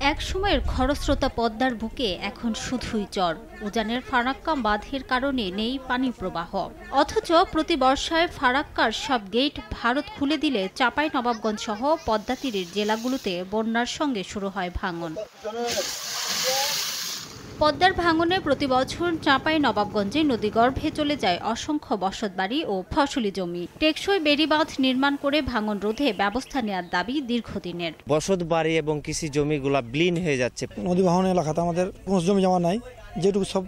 এক সময়ের খরস্রোতা পদ্মার বুকে এখন শুধুই চর। উজানের ফারাক্কা বাঁধের কারণে নেই পানি প্রবাহ, অথচ প্রতি বর্ষায় ফারাক্কার সব গেট ভারত খুলে দিলে চাঁপাইনবাবগঞ্জ সহ পদ্মা তীরের জেলাগুলোতে বন্যার সঙ্গে শুরু হয় ভাঙন। পদ্মার ভাঙনে প্রতি বছর চাঁপাইনবাবগঞ্জে নদীগর্ভে চলে যায় অসংখ্য বসতবাড়ি ও ফসলি জমি। টেকসই বেড়িবাঁধ নির্মাণ করে ভাঙন রোধে ব্যবস্থা নেওয়ার দাবি দীর্ঘদিনের। বসতবাড়ি এবং কৃষি জমিগুলা বিলীন হয়ে যাচ্ছে। নদী ভাঙন এলাকাতে আমাদের কোনো জমি জমা নাই, যেটুকু সব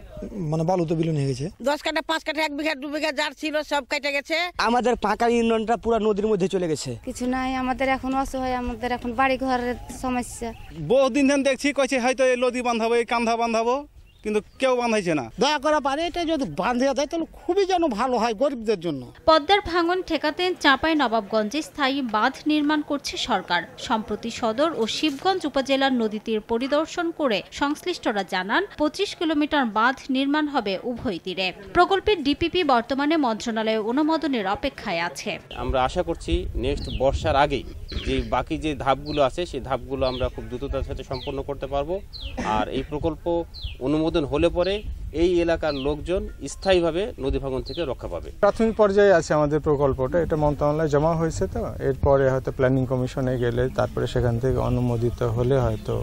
বালুতে বিলীন হয়ে গেছে। 10 কাঠা 5 কাঠা 1 বিঘা 2 বিঘা যার ছিল সব কেটে গেছে। আমাদের পাকা ইউনিয়নটা পুরো নদীর মধ্যে চলে গেছে। কিছু নাই, আমাদের এখন অসহায়, আমাদের এখন বাড়ি ঘরের সমস্যা। বহুদিন ধরে দেখছি কইছে হয়তো এই নদী বাঁধাবো, এই কান্ধা বাঁধাবো, কিন্তু কেউ বাঁধাইছে না। দয়া করে পারে এটা যদি বাঁধিয়ে দেয় তাহলে খুবই যেন ভালো হয় গরিবদের জন্য। পদ্মার ভাঙন ঠেকাতে চাঁপাইনবাবগঞ্জে স্থায়ী বাঁধ নির্মাণ করছে সরকার। সম্প্রতি সদর ও শিবগঞ্জ উপজেলার নদী তীর পরিদর্শন করে সংশ্লিষ্টরা জানান 25 কিলোমিটার বাঁধ নির্মাণ হবে উভয় তীরে। প্রকল্পের ডিপিপি বর্তমানে মন্ত্রণালয়ের অনুমোদনের অপেক্ষায় আছে। আমরা আশা করছি নেক্সট বর্ষার আগেই যে বাকি যে ধাপগুলো আছে সেই ধাপগুলো আমরা খুব দ্রুততার সাথে সম্পন্ন করতে পারবো। আর এই প্রকল্প অনুমোদন হলে পরে এই এলাকার লোকজন স্থায়ীভাবে নদী ভাঙন থেকে রক্ষা পাবে। প্রাথমিক পর্যায়ে আছে আমাদের প্রকল্পটা, এটা মন্ত্রণালয়ে জমা হয়েছে, তো এরপরে হয়তো প্ল্যানিং কমিশনে গেলে তারপরে সেখান থেকে অনুমোদিত হলে হয়তো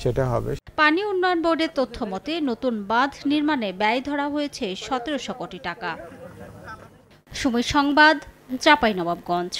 সেটা হবে। পানি উন্নয়ন বোর্ডের তথ্য মতে নতুন বাঁধ নির্মাণে ব্যয় ধরা হয়েছে 1700 কোটি টাকা। সময় সংবাদ, চাঁপাইনবাবগঞ্জ।